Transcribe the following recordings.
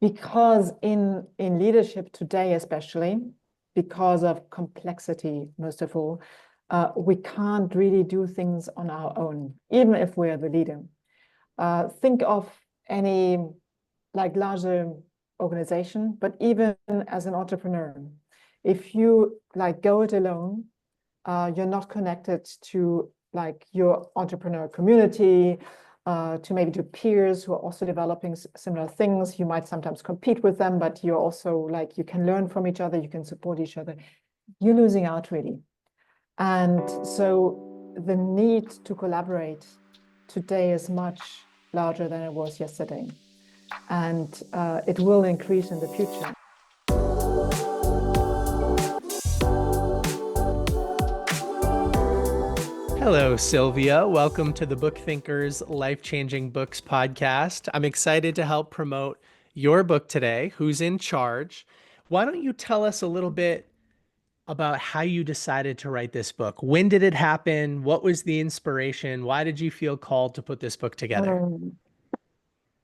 Because in leadership today, especially because of complexity, most of all, we can't really do things on our own, even if we're the leader. Think of any like larger organization, but even as an entrepreneur, if you like go it alone, you're not connected to like your entrepreneur community, to maybe to peers who are also developing similar things. You might sometimes compete with them, but you're also like, you can learn from each other, you can support each other. You're losing out really. And so the need to collaborate today is much larger than it was yesterday. And it will increase in the future. Hello, Sylvia. Welcome to the Book Thinkers Life-Changing Books podcast. I'm excited to help promote your book today, Who's in Charge? Why don't you tell us a little bit about how you decided to write this book? When did it happen? What was the inspiration? Why did you feel called to put this book together?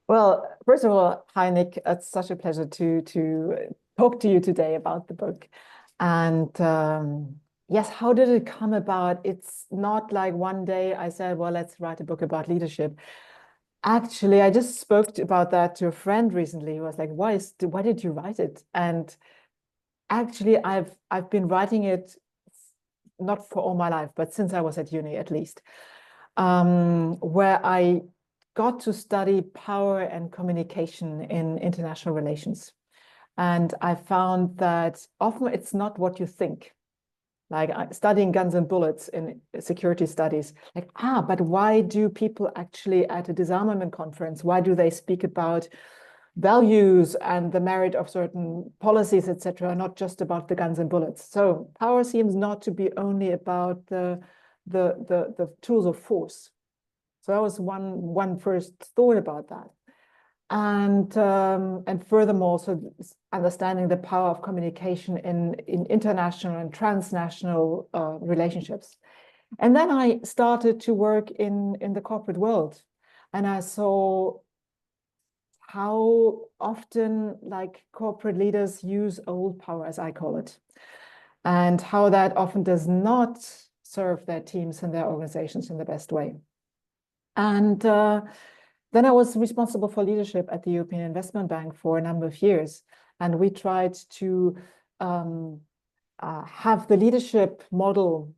Well, first of all, hi Nick. It's such a pleasure to talk to you today about the book. And yes, how did it come about? It's not like one day I said, well, let's write a book about leadership. Actually, I just spoke about that to a friend recently who was like, why did you write it? And actually, I've been writing it not for all my life, but since I was at uni at least, where I got to study power and communication in international relations. And I found that often it's not what you think. Like studying guns and bullets in security studies, like, but why do people actually at a disarmament conference, why do they speak about values and the merit of certain policies, etc., not just about the guns and bullets? So power seems not to be only about the tools of force. So that was one first thought about that. And furthermore, so understanding the power of communication in international and transnational relationships. And then I started to work in the corporate world, and I saw how often like corporate leaders use old power, as I call it, and how that often does not serve their teams and their organizations in the best way. And then I was responsible for leadership at the European Investment Bank for a number of years. And we tried to have the leadership model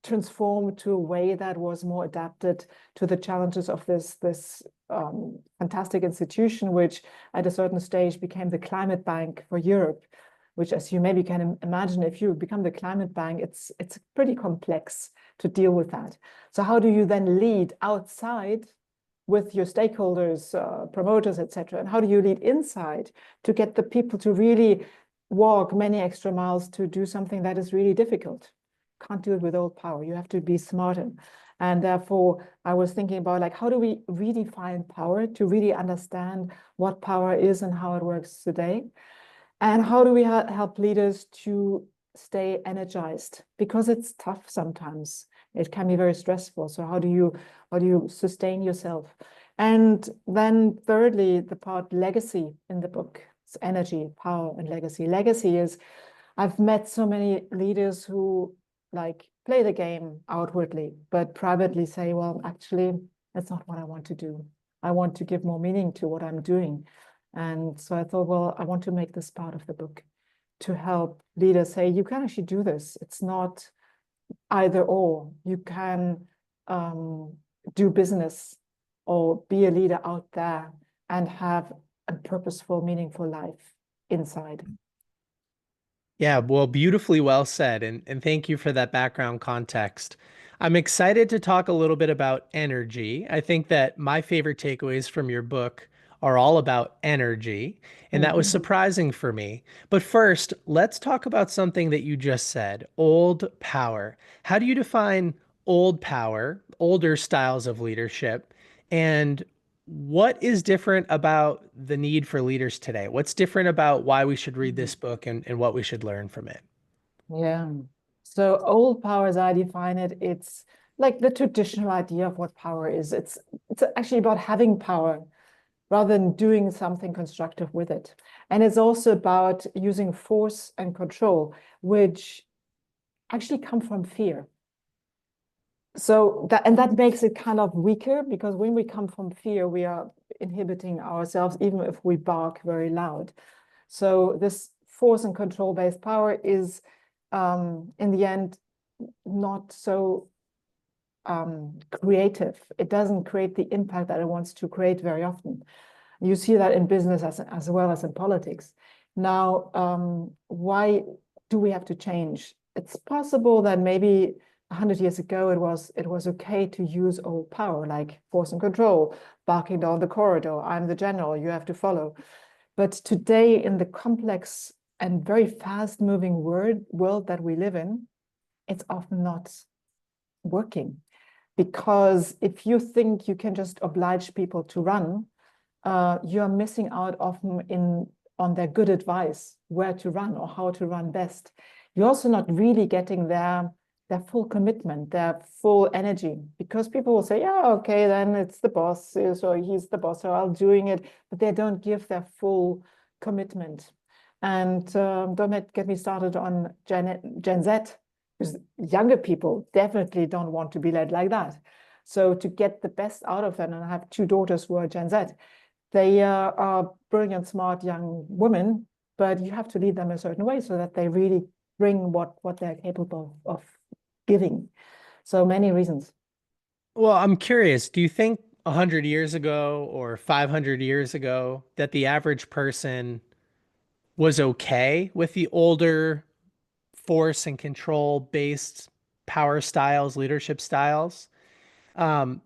transform to a way that was more adapted to the challenges of this fantastic institution, which at a certain stage became the climate bank for Europe, which, as you maybe can imagine, if you become the climate bank, it's pretty complex to deal with that. So how do you then lead outside with your stakeholders, promoters, etc., and how do you lead inside to get the people to really walk many extra miles to do something that is really difficult? Can't do it with old power. You have to be smarter. And therefore, I was thinking about like, how do we redefine power to really understand what power is and how it works today? And how do we help leaders to stay energized? Because it's tough sometimes. It can be very stressful. So how do you sustain yourself? And then thirdly, the part legacy in the book. It's energy, power, and legacy. Legacy is, I've met so many leaders who like play the game outwardly, but privately say, well, actually, that's not what I want to do. I want to give more meaning to what I'm doing. And so I thought, well, I want to make this part of the book to help leaders say, you can actually do this. It's not either or. You can do business or be a leader out there and have a purposeful, meaningful life inside. Yeah, well, beautifully well said. And thank you for that background context. I'm excited to talk a little bit about energy. I think that my favorite takeaways from your book are all about energy, and that was surprising for me. But first, let's talk about something that you just said, old power. How do you define old power, older styles of leadership, and what is different about the need for leaders today? What's different about why we should read this book and what we should learn from it? Yeah. So old power, as I define it, it's like the traditional idea of what power is. It's actually about having power, rather than doing something constructive with it. And it's also about using force and control, which actually come from fear. So that makes it kind of weaker, because when we come from fear, we are inhibiting ourselves, even if we bark very loud. So this force and control based power is, in the end, not so creative. It doesn't create the impact that it wants to create very often. You see that in business as well as in politics. Now, why do we have to change? It's possible that maybe 100 years ago it was okay to use old power, like force and control, barking down the corridor. I'm the general, you have to follow. But today, in the complex and very fast-moving world that we live in, it's often not working. Because if you think you can just oblige people to run, you're missing out often on their good advice, where to run or how to run best. You're also not really getting their full commitment, their full energy, because people will say, yeah, okay, then it's the boss, so he's the boss, so I'm doing it, but they don't give their full commitment. And don't get me started on Gen Z, because younger people definitely don't want to be led like that. So to get the best out of them, and I have two daughters who are Gen Z, they are brilliant, smart young women, but you have to lead them a certain way so that they really bring what they're capable of giving. So many reasons. Well, I'm curious, do you think 100 years ago or 500 years ago that the average person was okay with the older force and control based power styles, leadership styles? Um,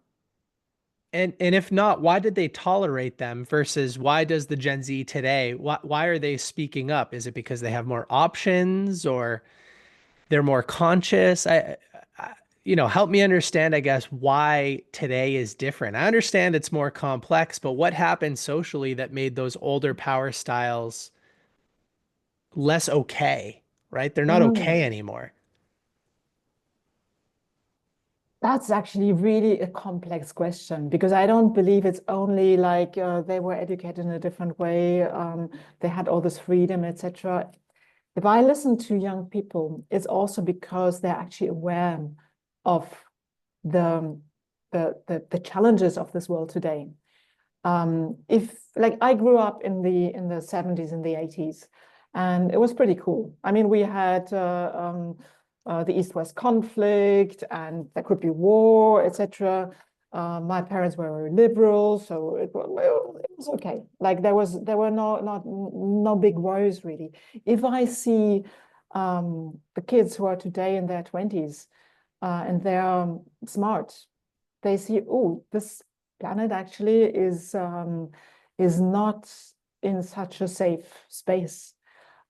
and if not, why did they tolerate them versus why does the Gen Z today, why are they speaking up? Is it because they have more options or they're more conscious? Help me understand, I guess, why today is different. I understand it's more complex, but what happened socially that made those older power styles less okay, right? They're not okay Mm. anymore. That's actually really a complex question, because I don't believe it's only like they were educated in a different way, they had all this freedom, etc. If I listen to young people, it's also because they're actually aware of the the challenges of this world today. If like I grew up in the 70s and the 80s, and it was pretty cool. I mean, we had the East-West conflict, and there could be war, etc. My parents were very liberal, so it was okay. Like there were no big worries really. If I see the kids who are today in their 20s, and they're smart, they see, oh, this planet actually is not in such a safe space.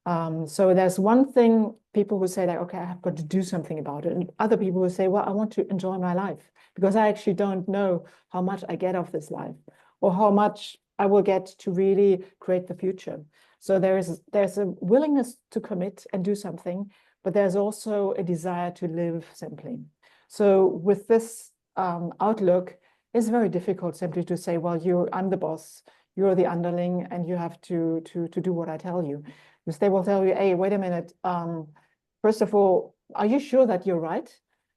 So there's one thing, people who say like, okay, I have got to do something about it. And other people who say, well, I want to enjoy my life because I actually don't know how much I get of this life or how much I will get to really create the future. So there's a willingness to commit and do something, but there's also a desire to live simply. So with this outlook, it's very difficult simply to say, well, I'm the boss, you're the underling, and you have to do what I tell you. Because they will tell you, hey, wait a minute. First of all, are you sure that you're right?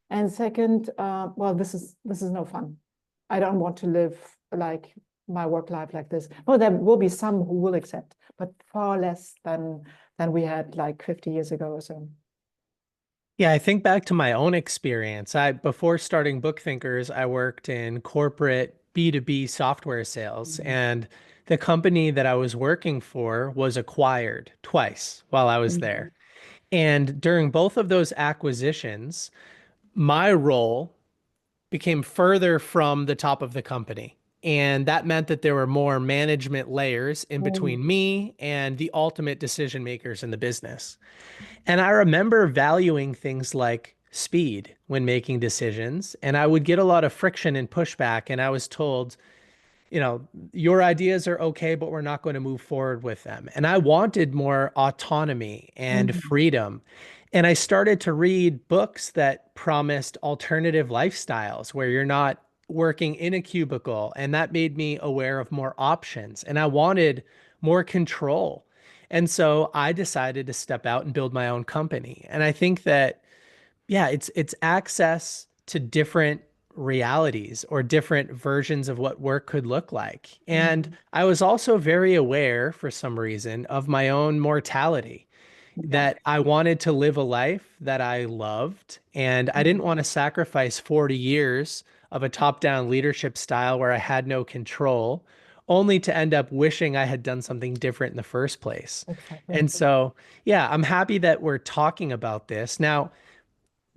And second, well, this is no fun. I don't want to live like my work life like this. Well, there will be some who will accept, but far less than we had like 50 years ago or so. Yeah, I think back to my own experience. Before starting Book Thinkers, I worked in corporate B2B software sales, Mhm. and the company that I was working for was acquired twice while I was Mhm. there. And during both of those acquisitions, my role became further from the top of the company. And that meant that there were more management layers in Mhm. between me and the ultimate decision makers in the business. And I remember valuing things like speed when making decisions. And I would get a lot of friction and pushback. And I was told, your ideas are okay, but we're not going to move forward with them. And I wanted more autonomy and Mhm. freedom. And I started to read books that promised alternative lifestyles where you're not working in a cubicle, and that made me aware of more options, and I wanted more control. And so I decided to step out and build my own company. And I think that, yeah, it's access to different realities or different versions of what work could look like. And Mm. I was also very aware for some reason of my own mortality, Yeah. that I wanted to live a life that I loved, and I didn't Mhm. want to sacrifice 40 years of a top-down leadership style where I had no control, only to end up wishing I had done something different in the first place. Exactly. And so, yeah, I'm happy that we're talking about this. Now,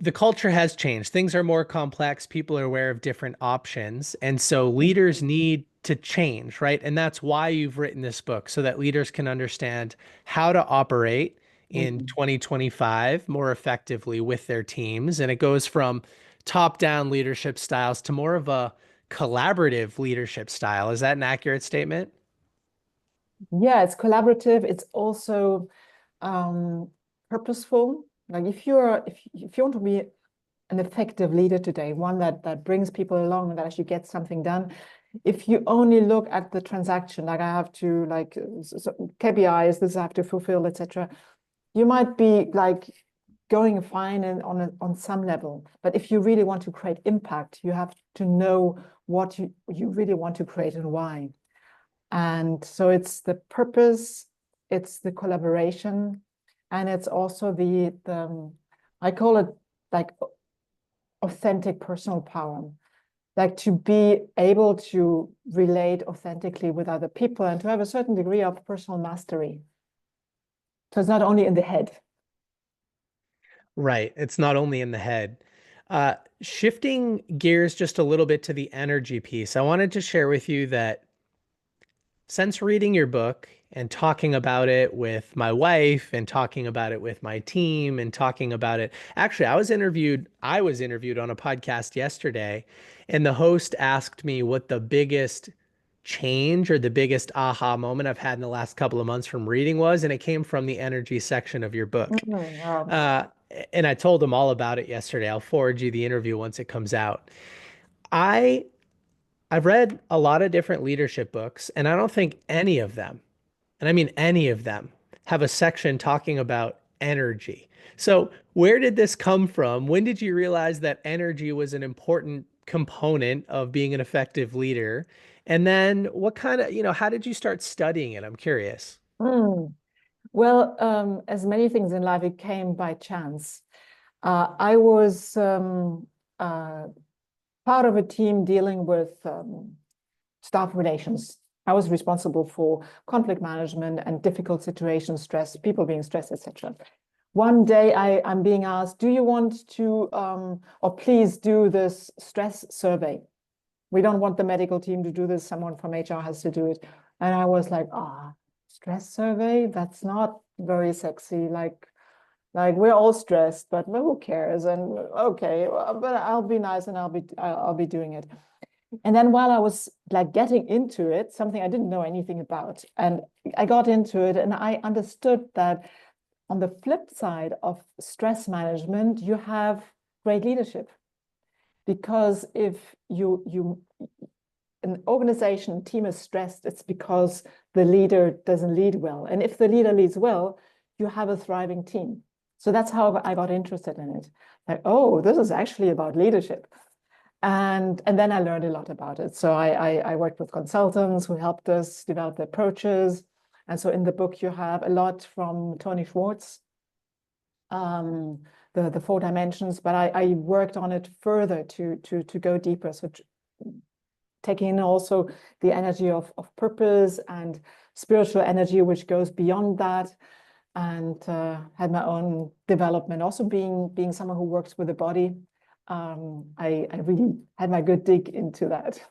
the culture has changed. Things are more complex. People are aware of different options. And so leaders need to change, right? And that's why you've written this book, so that leaders can understand how to operate in Mhm. 2025 more effectively with their teams. And it goes from top-down leadership styles to more of a collaborative leadership style. Is that an accurate statement? Yeah, it's collaborative. It's also um, purposeful. Like if you want to be an effective leader today, one that brings people along and that actually gets something done. If you only look at the transaction, like I have to like KPIs, this I have to fulfill, etc., you might be like going fine and on some level. But if you really want to create impact, you have to know what you really want to create and why. And so it's the purpose, it's the collaboration, and it's also the I call it like authentic personal power, like to be able to relate authentically with other people and to have a certain degree of personal mastery. So it's not only in the head. Right. It's not only in the head. Shifting gears just a little bit to the energy piece, I wanted to share with you that since reading your book and talking about it with my wife and talking about it with my team and talking about it, actually, I was interviewed on a podcast yesterday, and the host asked me what the biggest change or the biggest aha moment I've had in the last couple of months from reading was, and it came from the energy section of your book. Wow. Uh, and I told him all about it yesterday. I'll forward you the interview once it comes out. I I've read a lot of different leadership books, and I don't think any of them, and I mean any of them, have a section talking about energy. So, where did this come from? When did you realize that energy was an important component of being an effective leader? And then what kind of, how did you start studying it? I'm curious. Mm. Well, as many things in life, it came by chance. I was uh, part of a team dealing with staff relations. I was responsible for conflict management and difficult situations, stress, people being stressed, etc. One day I'm being asked, do you want to, or please do this stress survey? We don't want the medical team to do this. Someone from HR has to do it. And I was like, stress survey? That's not very sexy. Like we're all stressed, but who cares? And okay, but I'll be nice and I'll be doing it. And then while I was like getting into it, something I didn't know anything about, and I got into it and I understood that on the flip side of stress management, you have great leadership. Because if you an organization team is stressed, it's because the leader doesn't lead well. And if the leader leads well, you have a thriving team. So that's how I got interested in it. Like, oh, this is actually about leadership. And then I learned a lot about it. So I worked with consultants who helped us develop the approaches. And so in the book, you have a lot from Tony Schwartz, um, the four dimensions, but I worked on it further to go deeper. So taking in also the energy of purpose and spiritual energy, which goes beyond that, and had my own development. Also being someone who works with the body, I really had my good dig into that.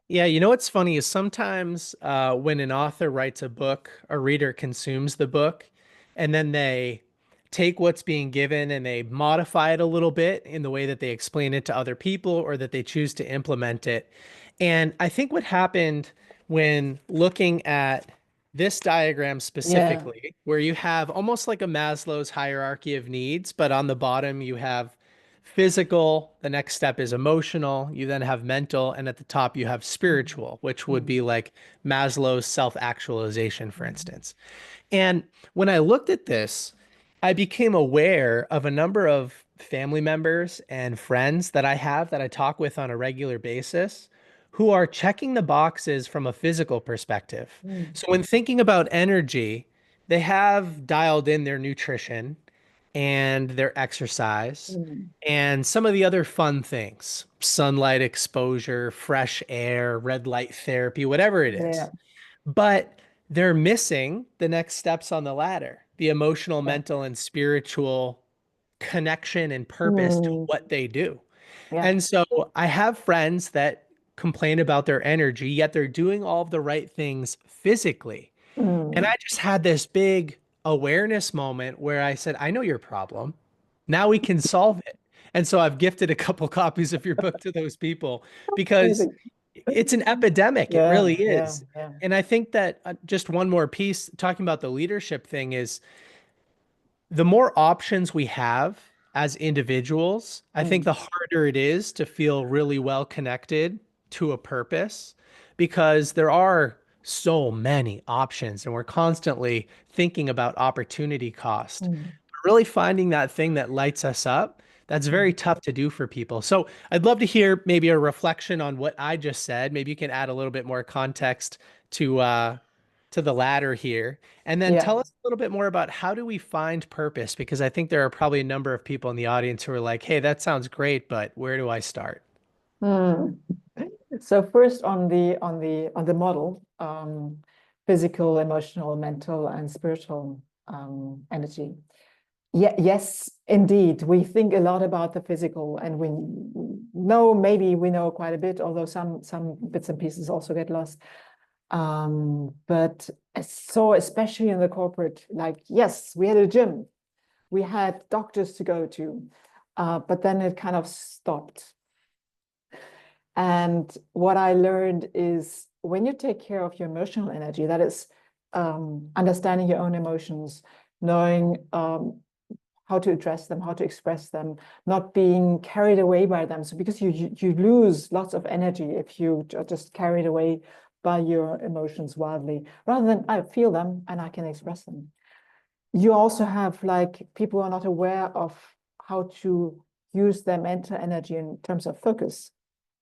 Yeah, you know what's funny is sometimes when an author writes a book, a reader consumes the book, and then they take what's being given and they modify it a little bit in the way that they explain it to other people or that they choose to implement it. And I think what happened when looking at this diagram Yeah. specifically, where you have almost like a Maslow's hierarchy of needs, but on the bottom you have physical, the next step is emotional, you then have mental, and at the top you have Mm, spiritual, which would mm, be like Maslow's self-actualization, for mm, instance. And when I looked at this, I became aware of a number of family members and friends that I have that I talk with on a regular basis who are checking the boxes from a physical perspective. mm, So when thinking about energy, they have dialed in their nutrition and their exercise mm. and some of the other fun things, sunlight exposure, fresh air, red light therapy, whatever it Yeah, is. But they're missing the next steps on the ladder, the emotional, yeah. mental, and spiritual connection and purpose to Mm, what they do. yeah. And so I have friends that complain about their energy, yet they're doing all of the right things physically. And I Mm, just had this big awareness moment where I said, I know your problem. Now we can solve it. And so I've gifted a couple copies of your book to those people because amazing. it's an epidemic. It Yeah, really yeah, is. yeah. And I think that just one more piece talking about the leadership thing is the more options we have as individuals, I think Mm, the harder it is to feel really well connected to a purpose because there are so many options and we're constantly thinking about opportunity cost. mm, Really finding that thing that lights us up, that's very mm. tough to do for people. So I'd love to hear maybe a reflection on what I just said. Maybe you can add a little bit more context to the latter here. And then Yeah. tell us a little bit more about how do we find purpose? Because I think there are probably a number of people in the audience who are like, hey, that sounds great, but where do I start? Mm. So first on the model, physical, emotional, mental, and spiritual energy. Yeah, yes, indeed. We think a lot about the physical, and we know maybe we know quite a bit, although some bits and pieces also get lost. But so especially in the corporate, like yes, we had a gym, we had doctors to go to, but then it kind of stopped. And what I learned is when you take care of your emotional energy, that is understanding your own emotions, knowing how to address them, how to express them, not being carried away by them. So because you lose lots of energy if you are just carried away by your emotions wildly, rather than I feel them and I can express them. You also have like people who are not aware of how to use their mental energy in terms of focus.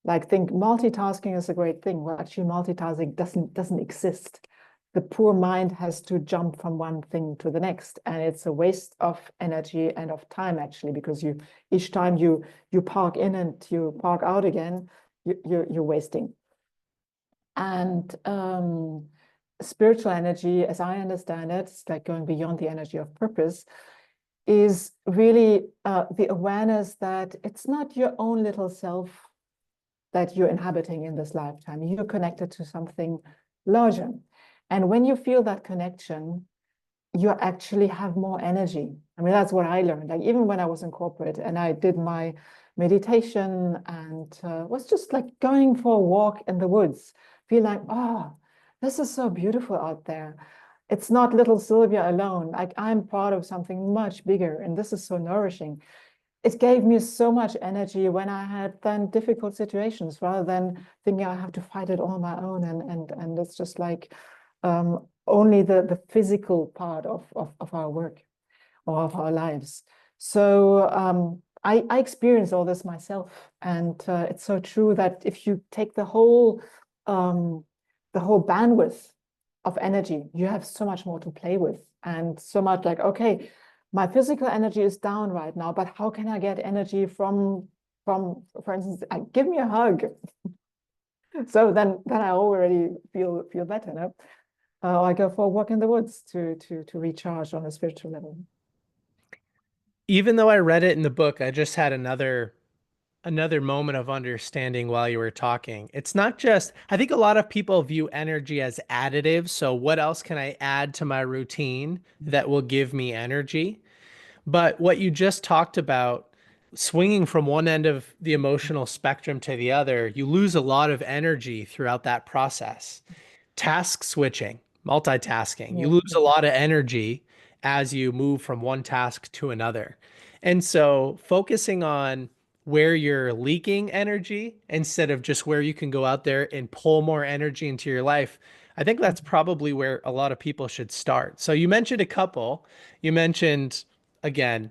Like think multitasking is a great thing. Well, actually multitasking doesn't exist. The poor mind has to jump from one thing to the next, and it's a waste of energy and of time actually, because you each time you park in and you park out again, you're wasting. And spiritual energy, as I understand it, it's like going beyond the energy of purpose, is really the awareness that it's not your own little self that you're inhabiting in this lifetime. You're connected to something larger. And when you feel that connection, you actually have more energy. I mean, that's what I learned. Like even when I was in corporate and I did my meditation and was just like going for a walk in the woods, feel like, oh, this is so beautiful out there. It's not little Sylvia alone. Like I'm part of something much bigger, and this is so nourishing. It gave me so much energy when I had then difficult situations, rather than thinking I have to fight it all on my own, and it's just like only the physical part of our work or of our lives. So I experienced all this myself, and it's so true that if you take um, the whole bandwidth of energy, you have so much more to play with, and so much like, okay, my physical energy is down right now, but how can I get energy for instance, give me a hug. So then I already feel better, no? I go for a walk in the woods to recharge on a spiritual level. Even though I read it in the book, I just had another moment of understanding while you were talking. It's not just, I think a lot of people view energy as additive. So, what else can I add to my routine that will give me energy? But what you just talked about, swinging from one end of the emotional spectrum to the other, you lose a lot of energy throughout that process. Task switching, multitasking, you Yeah, lose a lot of energy as you move from one task to another. And so, focusing on where you're leaking energy instead of just where you can go out there and pull more energy into your life. I think that's probably where a lot of people should start. So you mentioned a couple. You mentioned, again,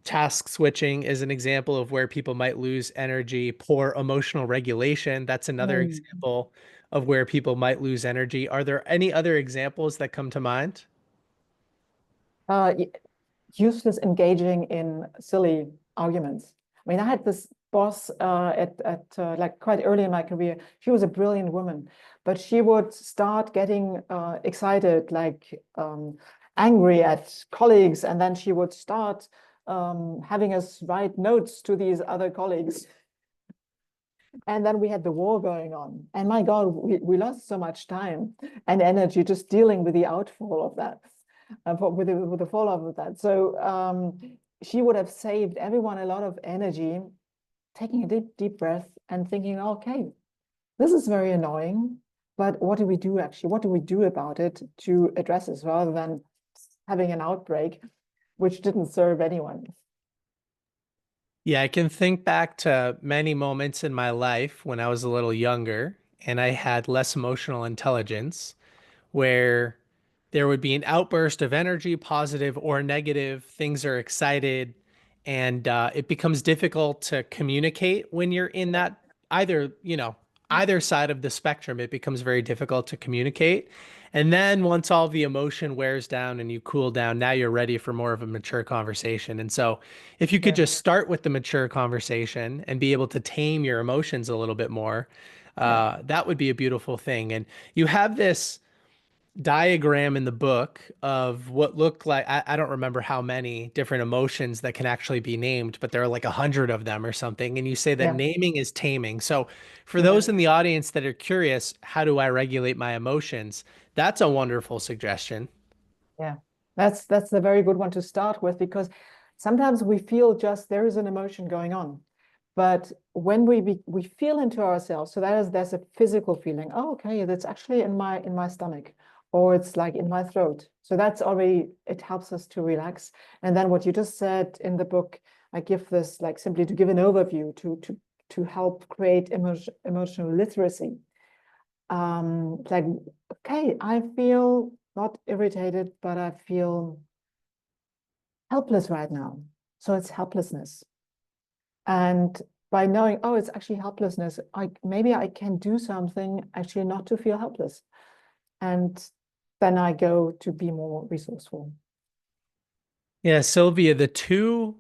task switching is an example of where people might lose energy. Poor emotional regulation, that's another Mm. example of where people might lose energy. Are there any other examples that come to mind? Uh, y- Useless engaging in silly arguments. I mean, I had this boss at like quite early in my career. She was a brilliant woman, but she would start getting excited, like angry at colleagues, and then she would start having us write notes to these other colleagues. And then we had the war going on. And my God, we lost so much time and energy just dealing with the outfall of that, with the fallout of that. So she would have saved everyone a lot of energy, taking a deep breath and thinking, okay, this is very annoying, but what do we do actually? What do we do about it to address this rather than having an outbreak, which didn't serve anyone? Yeah, I can think back to many moments in my life when I was a little younger and I had less emotional intelligence, where there would be an outburst of energy, positive or negative. Things are excited, and it becomes difficult to communicate when you're in that either, either side of the spectrum. It becomes very difficult to communicate. And then once all the emotion wears down and you cool down, now you're ready for more of a mature conversation. And so, if you could Yeah, just start with the mature conversation and be able to tame your emotions a little bit more, yeah, that would be a beautiful thing. And you have this diagram in the book of what looked like, I don't remember how many different emotions that can actually be named, but there are like 100 of them or something. And you say that yeah, naming is taming. So for yeah. those in the audience that are curious, how do I regulate my emotions? That's a wonderful suggestion. Yeah, that's a very good one to start with because sometimes we feel just there is an emotion going on, but when we feel into ourselves, so there's a physical feeling. Oh, okay, that's actually in my stomach, or it's like in my throat. So that's already it helps us to relax. And then what you just said in the book, I give this like simply to give an overview to help create emotional literacy. Like, okay, I feel not irritated, but I feel helpless right now. So it's helplessness. And by knowing, oh, it's actually helplessness, maybe I can do something actually not to feel helpless. And then I go to be more resourceful. Yeah, Sylvia, the two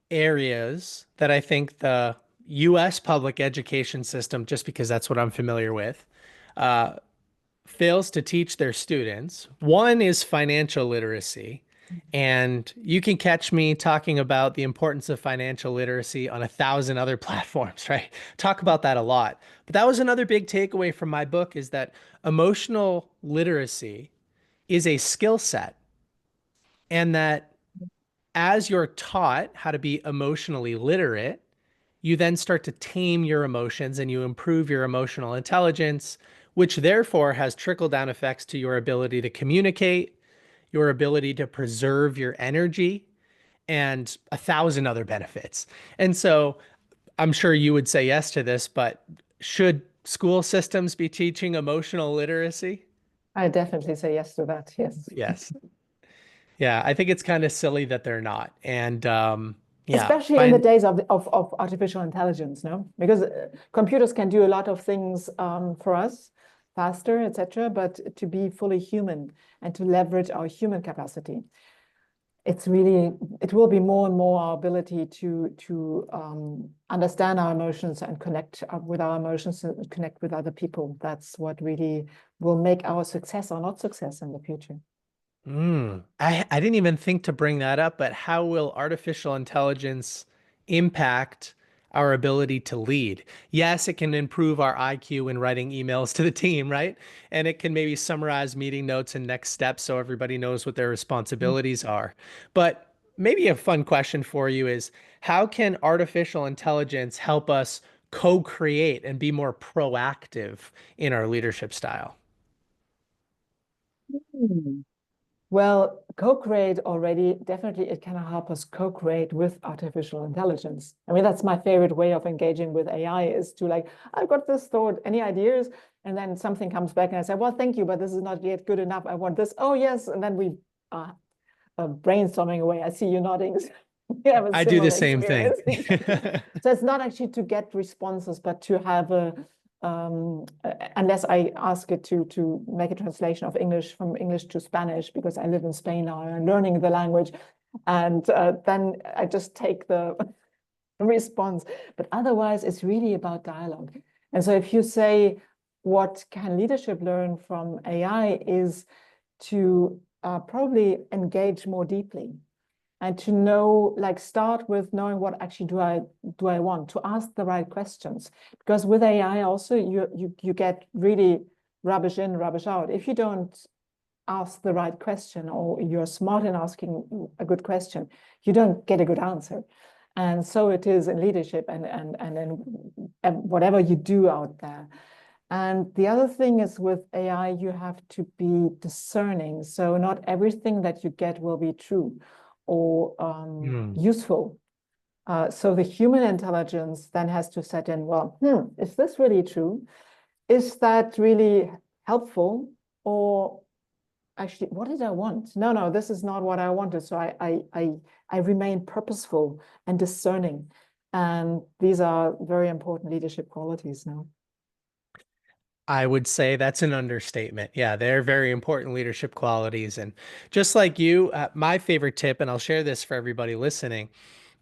areas that I think the US public education system, just because that's what I'm familiar with, uh, fails to teach their students. One is financial literacy. And you can catch me talking about the importance of financial literacy on 1,000 other platforms, right? Talk about that a lot. But that was another big takeaway from my book, is that emotional literacy is a skill set, and that as you're taught how to be emotionally literate, you then start to tame your emotions and you improve your emotional intelligence, which therefore has trickle down effects to your ability to communicate, your ability to preserve your energy, and 1,000 other benefits. And so I'm sure you would say yes to this, but should school systems be teaching emotional literacy? I definitely say yes to that. Yes. Yes. Yeah, I think it's kind of silly that they're not. And yeah, Especially in the fine. days of artificial intelligence, no? Because computers can do a lot of things for us faster, etc. But to be fully human and to leverage our human capacity, it's really it will be more and more our ability to understand our emotions and connect with our emotions and connect with other people. That's what really will make our success or not success in the future. I didn't even think to bring that up, but how will artificial intelligence impact our ability to lead? Yes, it can improve our IQ in writing emails to the team, right? And it can maybe summarize meeting notes and next steps so everybody knows what their responsibilities are. But maybe a fun question for you is, how can artificial intelligence help us co-create and be more proactive in our leadership style? Mm. Well, co-create already, definitely it can help us co-create with artificial intelligence. I mean, that's my favorite way of engaging with AI, is to like, I've got this thought, any ideas? And then something comes back and I say, well, thank you, but this is not yet good enough. I want this. Oh, yes. And then we brainstorming away. I see you nodding. We have a I do the similar same thing. experience. Exactly. So it's not actually to get responses, but to have a, unless I ask it to make a translation of English from English to Spanish, because I live in Spain now and I'm learning the language. And then I just take the response. But otherwise, it's really about dialogue. And so if you say, what can leadership learn from AI, is to probably engage more deeply and to know, like, start with knowing what actually do I want, to ask the right questions. Because with AI also, you get really rubbish in, rubbish out. If you don't ask the right question, or you're smart in asking a good question, you don't get a good answer. And so it is in leadership and in whatever you do out there. And the other thing is, with AI, you have to be discerning. So not everything that you get will be true or useful. So the human intelligence then has to set in, well, is this really true? Is that really helpful? Or actually, what did I want? No, this is not what I wanted. So I remain purposeful and discerning. And these are very important leadership qualities now. I would say that's an understatement. Yeah, they're very important leadership qualities. And just like you, my favorite tip, and I'll share this for everybody listening,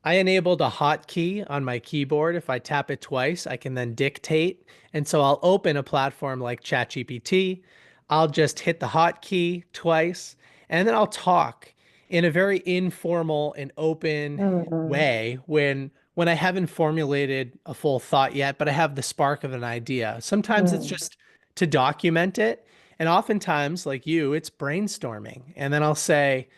I enabled a hotkey on my keyboard. If I tap it twice, I can then dictate. And so I'll open a platform like ChatGPT. I'll just hit the hotkey twice, and then I'll talk in a very informal and open way when I haven't formulated a full thought yet, but I have the spark of an idea. Sometimes it's just to document it. And oftentimes, like you, it's brainstorming. And then I'll say,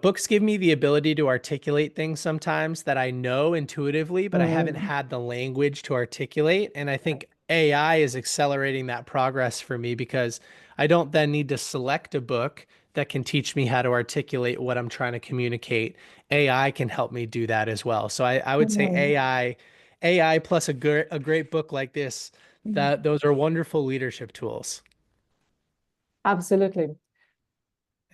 books give me the ability to articulate things sometimes that I know intuitively, but I haven't had the language to articulate. And I think AI is accelerating that progress for me, because I don't then need to select a book that can teach me how to articulate what I'm trying to communicate. AI can help me do that as well. So I would say AI plus a great book like this, that those are wonderful leadership tools. Absolutely.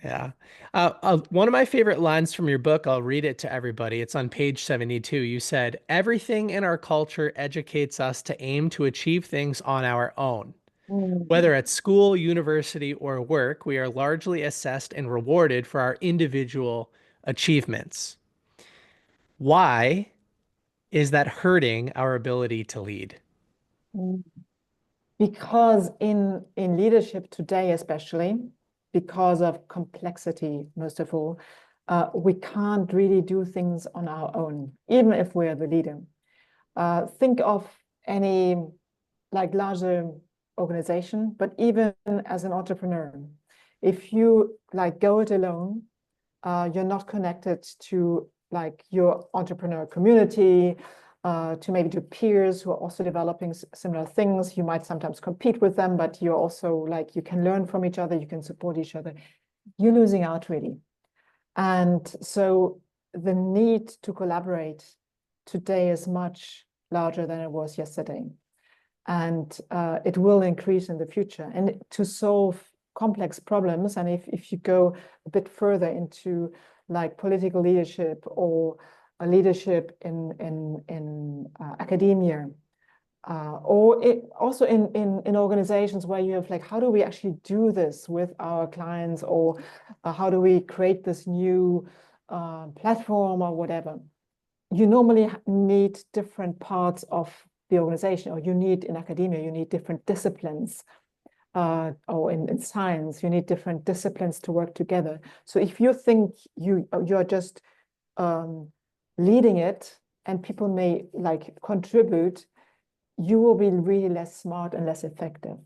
Yeah. One of my favorite lines from your book, I'll read it to everybody. It's on page 72. You said, "Everything in our culture educates us to aim to achieve things on our own. Whether at school, university, or work, we are largely assessed and rewarded for our individual achievements. Why is that hurting our ability to lead?" Because in leadership today, especially because of complexity, most of all, we can't really do things on our own, even if we're the leader. Think of any like larger organization, but even as an entrepreneur, if you like go it alone, you're not connected to like your entrepreneur community, to maybe to peers who are also developing similar things. You might sometimes compete with them, but you're also like, you can learn from each other, you can support each other. You're losing out really. And so the need to collaborate today is much larger than it was yesterday. And it will increase in the future. And to solve complex problems, and if you go a bit further into like political leadership or a leadership in academia, or also in organizations where you have like, how do we actually do this with our clients, or how do we create this new platform or whatever? You normally need different parts of the organization, or you need in academia, you need different disciplines, or in science, you need different disciplines to work together. So if you think you're just leading it and people may like contribute, you will be really less smart and less effective.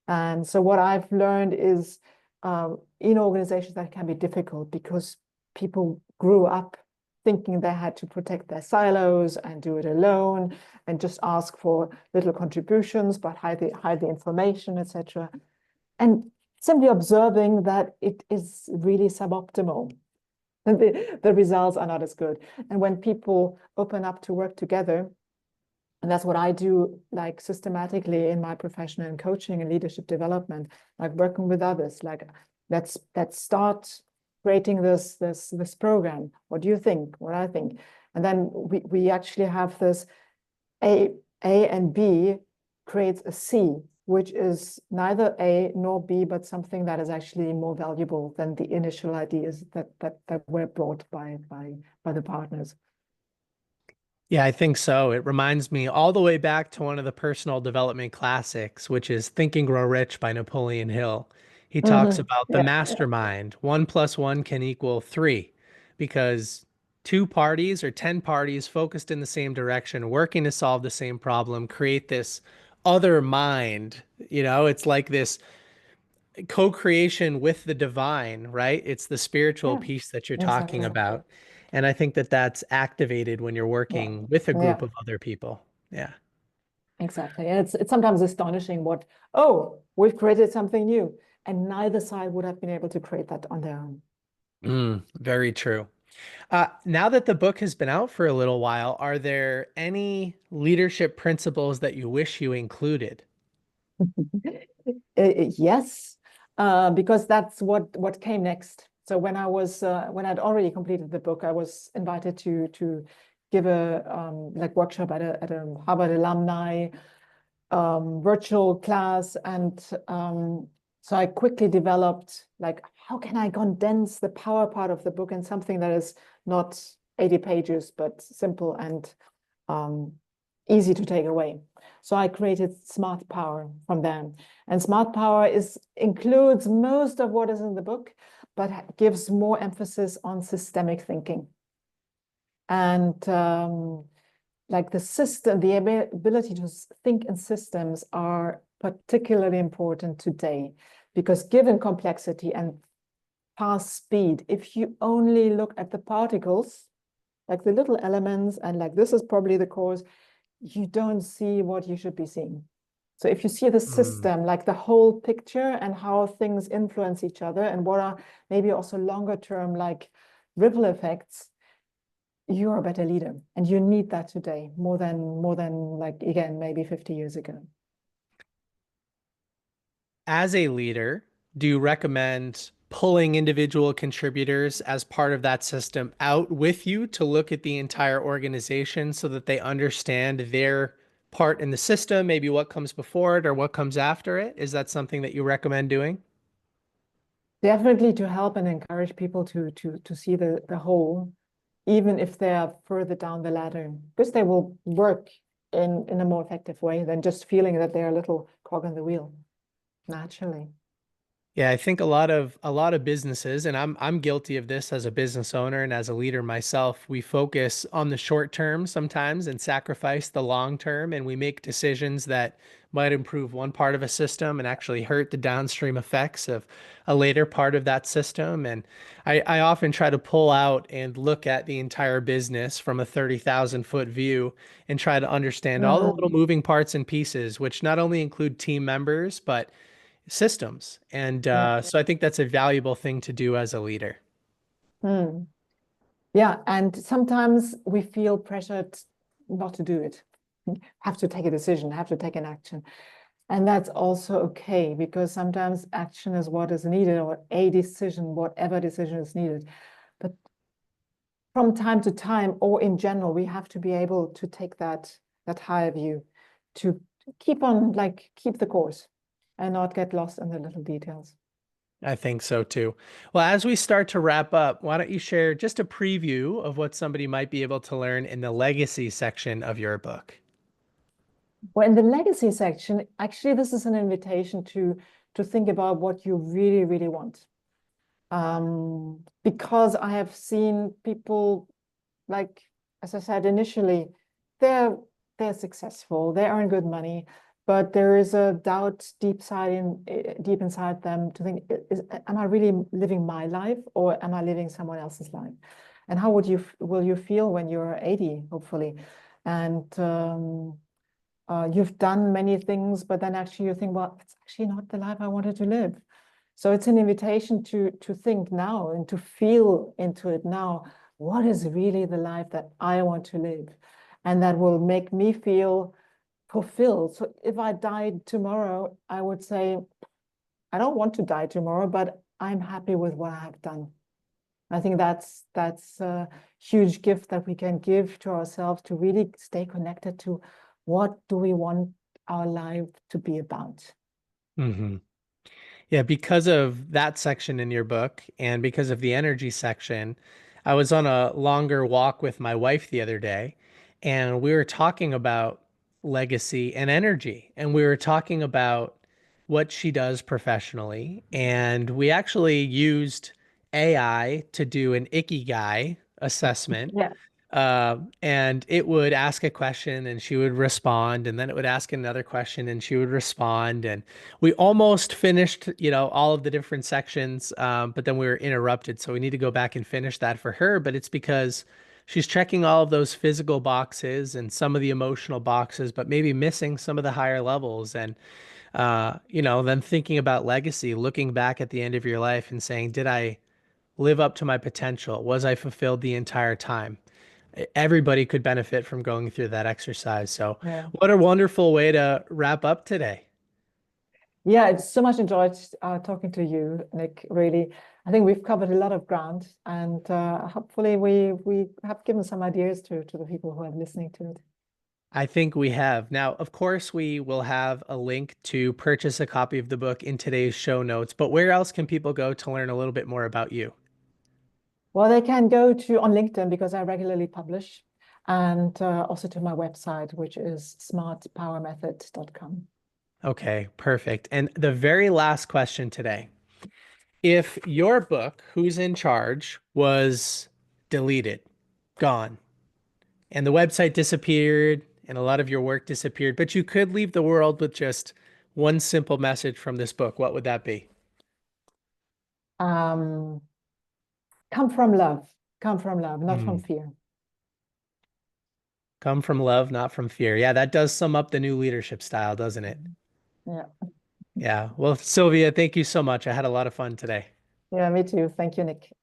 And so what I've learned is in organizations that can be difficult because people grew up thinking they had to protect their silos and do it alone and just ask for little contributions, but hide the information, etc. And simply observing that it is really suboptimal. The results are not as good. And when people open up to work together, and that's what I do, like systematically in my profession in coaching and leadership development, like working with others, like let's start creating this program. What do you think? What I think? And then we actually have this A and B creates a C, which is neither A nor B, but something that is actually more valuable than the initial ideas that were brought by the partners. Yeah, I think so. It reminds me all the way back to one of the personal development classics, which is Think and Grow Rich by Napoleon Hill. He talks about the Yeah, mastermind. 1 + 1 can equal 3 because two parties or 10 parties focused in the same direction, working to solve the same problem, create this other mind. It's like this co-creation with the divine, right? It's the spiritual yeah, piece that you're talking exactly. about. And I think that that's activated when you're Yeah, working with a yeah, group of other people. Yeah. exactly. And it's sometimes astonishing what, oh, we've created something new. And neither side would have been able to create that on their own. Very true. Now that the book has been out for a little while, are there any leadership principles that you wish you included? Yes, because that's what came next. So when I'd already completed the book, I was invited to give a like workshop at a Harvard alumni virtual class, and so I quickly developed like how can I condense the power part of the book in something that is not 80 pages but simple and um, easy to take away. So I created Smart Power from them. And Smart Power includes most of what is in the book, but gives more emphasis on systemic thinking. And like the system, the ability to think in systems are particularly important today because given complexity and fast speed, if you only look at the particles, like the little elements, and like this is probably the cause, you don't see what you should be seeing. So if you see the Mm. system, like the whole picture and how things influence each other and what are maybe also longer term like ripple effects, you're a better leader. And you need that today more than like again, maybe 50 years ago. As a leader, do you recommend pulling individual contributors as part of that system out with you to look at the entire organization so that they understand their part in the system, maybe what comes before it or what comes after it? Is that something that you recommend doing? Definitely to help and encourage people to see the whole, even if they are further down the ladder, because they will work in a more effective way than just feeling that they're a little cog in the wheel naturally. Yeah, I think a lot of businesses, and I'm guilty of this as a business owner and as a leader myself, we focus on the short term sometimes and sacrifice the long term, and we make decisions that might improve one part of a system and actually hurt the downstream effects of a later part of that system. And I often try to pull out and look at the entire business from a 30,000-foot view and try to understand all the little Mm, moving parts and pieces, which not only include team members, but systems. And yeah. so I think that's a valuable thing to do as a leader. Mm. Yeah, and sometimes we feel pressured not to do it. Have to take a decision, have to take an action. And that's also okay because sometimes action is what is needed or a decision, whatever decision is needed. But from time to time or in general, we have to be able to take that higher view to keep on like keep the course and not get lost in the little details. I think so too. Well, as we start to wrap up, why don't you share just a preview of what somebody might be able to learn in the legacy section of your book? Well, in the legacy section, actually, this is an invitation to think about what you really, really want. Because I have seen people like, as I said initially, they're they're successful, they earn good money, but there is a doubt deep inside them to think, am I really living my life or am I living someone else's life? And how will you feel when you're 80, hopefully? And you've done many things, but then actually you think, well, it's actually not the life I wanted to live. So it's an invitation to think now and to feel into it now. What is really the life that I want to live? And that will make me feel fulfilled. So if I died tomorrow, I would say, I don't want to die tomorrow, but I'm happy with what I have done. I think that's a huge gift that we can give to ourselves to really stay connected to what do we want our life to be about. Hmm. Yeah, because of that section in your book and because of the energy section, I was on a longer walk with my wife the other day, and we were talking about legacy and energy, and we were talking about what she does professionally, and we actually used AI to do an ikigai assessment. Yeah. And it would ask a question and she would respond, and then it would ask another question and she would respond. And we almost finished, all of the different sections, but then we were interrupted. So we need to go back and finish that for her. But it's because she's checking all of those physical boxes and some of the emotional boxes, but maybe missing some of the higher levels. And, then thinking about legacy, looking back at the end of your life and saying, did I live up to my potential? Was I fulfilled the entire time? Everybody could benefit from going through that exercise. So, Yeah. what a wonderful way to wrap up today. Yeah, it's so much enjoyed talking to you, Nick. Really, I think we've covered a lot of ground, and hopefully we have given some ideas to the people who are listening to it. I think we have. Now, of course, we will have a link to purchase a copy of the book in today's show notes, but where else can people go to learn a little bit more about you? Well, they can go to on LinkedIn because I regularly publish, and also to my website, which is smartpowermethod.com. Okay, perfect. And the very last question today. If your book, Who's in Charge, was deleted, gone, and the website disappeared and a lot of your work disappeared, but you could leave the world with just one simple message from this book, what would that be? Um, come from love, not from Hmm. fear. Come from love, not from fear. Yeah, that does sum up the new leadership style, doesn't it? Yeah, Yeah. Well, Sylvia, thank you so much. I had a lot of fun today. yeah, me too. Thank you, Nick.